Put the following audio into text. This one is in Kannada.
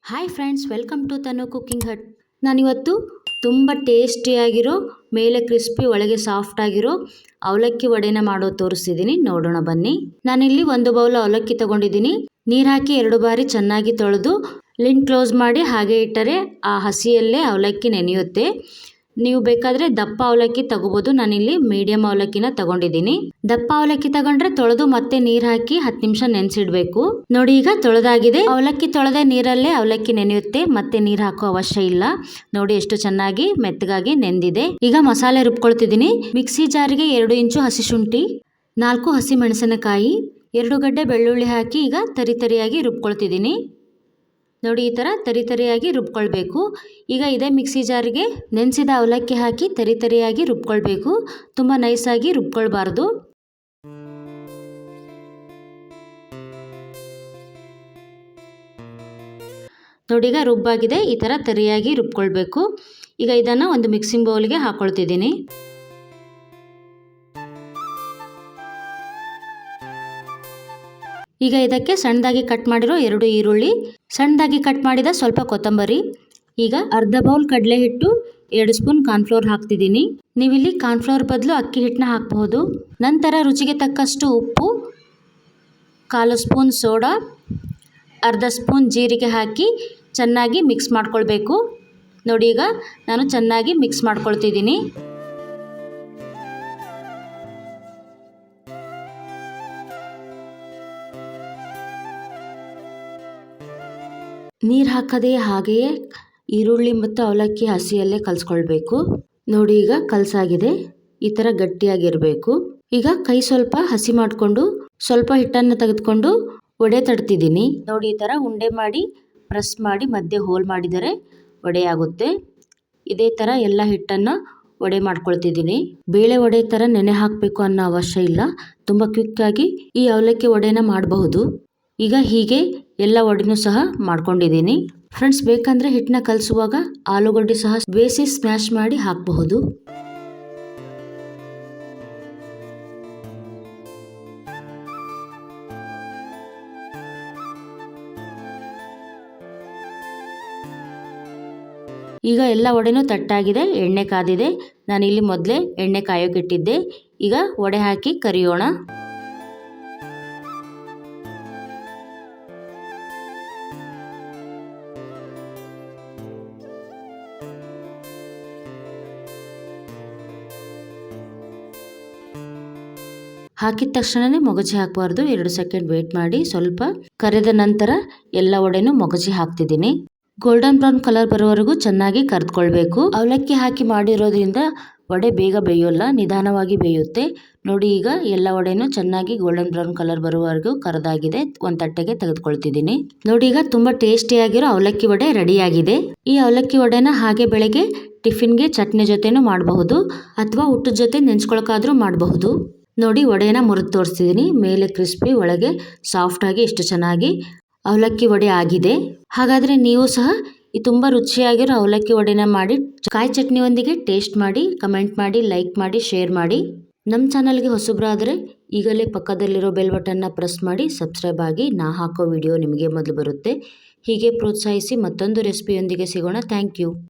Hi friends, welcome to Tanu cooking hut. ನಾನಿವತ್ತು ತುಂಬ ಟೇಸ್ಟಿಯಾಗಿರೋ, ಮೇಲೆ ಕ್ರಿಸ್ಪಿ ಒಳಗೆ ಸಾಫ್ಟ್ ಆಗಿರೋ ಅವಲಕ್ಕಿ ವಡೆನ ಮಾಡೋದು ತೋರಿಸ್ತಿದ್ದೀನಿ. ನೋಡೋಣ ಬನ್ನಿ. ನಾನಿಲ್ಲಿ 1 ಬೌಲ್ ಅವಲಕ್ಕಿ ತಗೊಂಡಿದ್ದೀನಿ. ನೀರು ಹಾಕಿ 2 ಬಾರಿ ಚೆನ್ನಾಗಿ ತೊಳೆದು ಲಿಡ್ ಕ್ಲೋಸ್ ಮಾಡಿ ಹಾಗೆ ಇಟ್ಟರೆ ಆ ಹಸಿಯಲ್ಲೇ ಅವಲಕ್ಕಿ ನೆನೆಯುತ್ತೆ. ನೀವು ಬೇಕಾದರೆ ದಪ್ಪ ಅವಲಕ್ಕಿ ತಗೋಬೋದು. ನಾನಿಲ್ಲಿ ಮೀಡಿಯಂ ಅವಲಕ್ಕಿನ ತಗೊಂಡಿದ್ದೀನಿ. ದಪ್ಪ ಅವಲಕ್ಕಿ ತಗೊಂಡ್ರೆ ತೊಳೆದು ಮತ್ತೆ ನೀರು ಹಾಕಿ 10 ನಿಮಿಷ ನೆನೆಸಿಡ್ಬೇಕು. ನೋಡಿ, ಈಗ ತೊಳೆದಾಗಿದೆ. ಅವಲಕ್ಕಿ ತೊಳೆದ ನೀರಲ್ಲೇ ಅವಲಕ್ಕಿ ನೆನೆಯುತ್ತೆ, ಮತ್ತೆ ನೀರು ಹಾಕೋ ಅವಶ್ಯ ಇಲ್ಲ. ನೋಡಿ ಎಷ್ಟು ಚೆನ್ನಾಗಿ ಮೆತ್ತಗಾಗಿ ನೆಂದಿದೆ. ಈಗ ಮಸಾಲೆ ರುಬ್ಕೊಳ್ತಿದ್ದೀನಿ. ಮಿಕ್ಸಿ ಜಾರಿಗೆ 2 ಇಂಚು ಹಸಿ ಶುಂಠಿ, 4 ಹಸಿ ಮೆಣಸಿನಕಾಯಿ, 2 ಗಡ್ಡೆ ಬೆಳ್ಳುಳ್ಳಿ ಹಾಕಿ ಈಗ ತರಿಯಾಗಿ ರುಬ್ಕೊಳ್ತಿದ್ದೀನಿ. ನೋಡಿ, ಈ ಥರ ತರಿಯಾಗಿ ರುಬ್ಕೊಳ್ಬೇಕು. ಈಗ ಇದೇ ಮಿಕ್ಸಿ ಜಾರಿಗೆ ನೆನೆಸಿದ ಅವಲಕ್ಕಿ ಹಾಕಿ ತರಿಯಾಗಿ ರುಬ್ಕೊಳ್ಬೇಕು. ತುಂಬ ನೈಸಾಗಿ ರುಬ್ಕೊಳ್ಬಾರ್ದು. ನೋಡಿ, ಈಗ ರುಬ್ಬಾಗಿದೆ. ಈ ಥರ ತರಿಯಾಗಿ ರುಬ್ಕೊಳ್ಬೇಕು. ಈಗ ಇದನ್ನು ಒಂದು ಮಿಕ್ಸಿಂಗ್ ಬೌಲ್ಗೆ ಹಾಕ್ಕೊಳ್ತಿದ್ದೀನಿ. ಈಗ ಇದಕ್ಕೆ ಸಣ್ಣದಾಗಿ ಕಟ್ ಮಾಡಿರೋ 2 ಈರುಳ್ಳಿ, ಸಣ್ಣದಾಗಿ ಕಟ್ ಮಾಡಿದ ಸ್ವಲ್ಪ ಕೊತ್ತಂಬರಿ, ಈಗ ಅರ್ಧ ಬೌಲ್ ಕಡಲೆ ಹಿಟ್ಟು, 2 ಸ್ಪೂನ್ ಕಾರ್ನ್ಫ್ಲೋರ್ ಹಾಕ್ತಿದ್ದೀನಿ. ನೀವಿಲ್ಲಿ ಕಾರ್ನ್ಫ್ಲೋರ್ ಬದಲು ಅಕ್ಕಿ ಹಿಟ್ಟನ್ನ ಹಾಕಬಹುದು. ನಂತರ ರುಚಿಗೆ ತಕ್ಕಷ್ಟು ಉಪ್ಪು, 1/4 ಸ್ಪೂನ್ ಸೋಡಾ, ಅರ್ಧ ಸ್ಪೂನ್ ಜೀರಿಗೆ ಹಾಕಿ ಚೆನ್ನಾಗಿ ಮಿಕ್ಸ್ ಮಾಡ್ಕೊಳ್ಬೇಕು. ನೋಡಿ, ಈಗ ನಾನು ಚೆನ್ನಾಗಿ ಮಿಕ್ಸ್ ಮಾಡ್ಕೊಳ್ತಿದ್ದೀನಿ. ನೀರು ಹಾಕದೆ ಹಾಗೆಯೇ ಈರುಳ್ಳಿ ಮತ್ತು ಅವಲಕ್ಕಿ ಹಸಿಯಲ್ಲೇ ಕಲಿಸ್ಕೊಳ್ಬೇಕು. ನೋಡಿ, ಈಗ ಕಲಸಾಗಿದೆ. ಈ ಥರ ಗಟ್ಟಿಯಾಗಿರಬೇಕು. ಈಗ ಕೈ ಸ್ವಲ್ಪ ಹಸಿ ಮಾಡಿಕೊಂಡು ಸ್ವಲ್ಪ ಹಿಟ್ಟನ್ನು ತೆಗೆದುಕೊಂಡು ವಡೆ ತಡ್ತಿದ್ದೀನಿ. ನೋಡಿ, ಈ ಥರ ಉಂಡೆ ಮಾಡಿ ಪ್ರೆಸ್ ಮಾಡಿ ಮಧ್ಯೆ ಹೋಲ್ ಮಾಡಿದರೆ ವಡೆ ಆಗುತ್ತೆ. ಇದೇ ಥರ ಎಲ್ಲ ಹಿಟ್ಟನ್ನು ವಡೆ ಮಾಡ್ಕೊಳ್ತಿದ್ದೀನಿ. ಬೇಳೆ ವಡೆ ಥರ ನೆನೆ ಹಾಕಬೇಕು ಅನ್ನೋ ಅವಶ್ಯ ಇಲ್ಲ. ತುಂಬ ಕ್ವಿಕ್ಕಾಗಿ ಈ ಅವಲಕ್ಕಿ ವಡೆನ ಮಾಡಬಹುದು. ಈಗ ಹೀಗೆ ಎಲ್ಲ ವಡೆನೂ ಸಹ ಮಾಡ್ಕೊಂಡಿದ್ದೀನಿ. ಫ್ರೆಂಡ್ಸ್, ಬೇಕಂದ್ರೆ ಹಿಟ್ಟನ್ನ ಕಲಸುವಾಗ ಆಲೂಗಡ್ಡೆ ಸಹ ಬೇಯಿಸಿ ಸ್ಮ್ಯಾಶ್ ಮಾಡಿ ಹಾಕಬಹುದು. ಈಗ ಎಲ್ಲ ವಡೆನೂ ತಟ್ಟಾಗಿದೆ. ಎಣ್ಣೆ ಕಾದಿದೆ. ನಾನಿಲ್ಲಿ ಮೊದಲೇ ಎಣ್ಣೆ ಕಾಯೋಕ್ಕಿಟ್ಟಿದ್ದೆ. ಈಗ ವಡೆ ಹಾಕಿ ಕರಿಯೋಣ. ಹಾಕಿದ ತಕ್ಷಣವೇ ಮೊಗಚಿ ಹಾಕಬಾರ್ದು. 2 ಸೆಕೆಂಡ್ ವೇಟ್ ಮಾಡಿ. ಸ್ವಲ್ಪ ಕರೆದ ನಂತರ ಎಲ್ಲ ವಡೆನೂ ಮೊಗಚಿ ಹಾಕ್ತಿದ್ದೀನಿ. ಗೋಲ್ಡನ್ ಬ್ರೌನ್ ಕಲರ್ ಬರೋವರೆಗೂ ಚೆನ್ನಾಗಿ ಕರೆದುಕೊಳ್ಬೇಕು. ಅವಲಕ್ಕಿ ಹಾಕಿ ಮಾಡಿರೋದ್ರಿಂದ ವಡೆ ಬೇಗ ಬೇಯೋಲ್ಲ, ನಿಧಾನವಾಗಿ ಬೇಯುತ್ತೆ. ನೋಡಿ, ಈಗ ಎಲ್ಲ ವಡೆನೂ ಚೆನ್ನಾಗಿ ಗೋಲ್ಡನ್ ಬ್ರೌನ್ ಕಲರ್ ಬರುವವರೆಗೂ ಕರೆದಾಗಿದೆ. ಒಂದು ತಟ್ಟೆಗೆ ತೆಗೆದುಕೊಳ್ತಿದ್ದೀನಿ. ನೋಡಿ, ಈಗ ತುಂಬ ಟೇಸ್ಟಿಯಾಗಿರೋ ಅವಲಕ್ಕಿ ವಡೆ ರೆಡಿಯಾಗಿದೆ. ಈ ಅವಲಕ್ಕಿ ವಡೆನ ಹಾಗೆ ಬೆಳಗ್ಗೆ ಟಿಫಿನ್ಗೆ ಚಟ್ನಿ ಜೊತೆನೂ ಮಾಡಬಹುದು, ಅಥವಾ ಊಟದ ಜೊತೆ ನೆಂಚ್ಕೊಳಕಾದ್ರೂ ಮಾಡಬಹುದು. ನೋಡಿ, ವಡೆನ ಮುರಿದು ತೋರಿಸ್ತಿದ್ದೀನಿ. ಮೇಲೆ ಕ್ರಿಸ್ಪಿ, ಒಳಗೆ ಸಾಫ್ಟ್ ಆಗಿ ಎಷ್ಟು ಚೆನ್ನಾಗಿ ಅವಲಕ್ಕಿ ವಡೆ ಆಗಿದೆ. ಹಾಗಾದರೆ ನೀವು ಸಹ ಈ ತುಂಬ ರುಚಿಯಾಗಿರೋ ಅವಲಕ್ಕಿ ವಡೆನ ಮಾಡಿ ಕಾಯಿ ಚಟ್ನಿಯೊಂದಿಗೆ ಟೇಸ್ಟ್ ಮಾಡಿ, ಕಮೆಂಟ್ ಮಾಡಿ, ಲೈಕ್ ಮಾಡಿ, ಶೇರ್ ಮಾಡಿ. ನಮ್ಮ ಚಾನಲ್ಗೆ ಹೊಸಬ್ರಾದರೆ ಈಗಲೇ ಪಕ್ಕದಲ್ಲಿರೋ ಬೆಲ್ ಬಟನ್ನ ಪ್ರೆಸ್ ಮಾಡಿ ಸಬ್ಸ್ಕ್ರೈಬ್ ಆಗಿ. ನಾ ಹಾಕೋ ವಿಡಿಯೋ ನಿಮಗೆ ಮೊದಲು ಬರುತ್ತೆ. ಹೀಗೆ ಪ್ರೋತ್ಸಾಹಿಸಿ. ಮತ್ತೊಂದು ರೆಸಿಪಿಯೊಂದಿಗೆ ಸಿಗೋಣ. Thank you.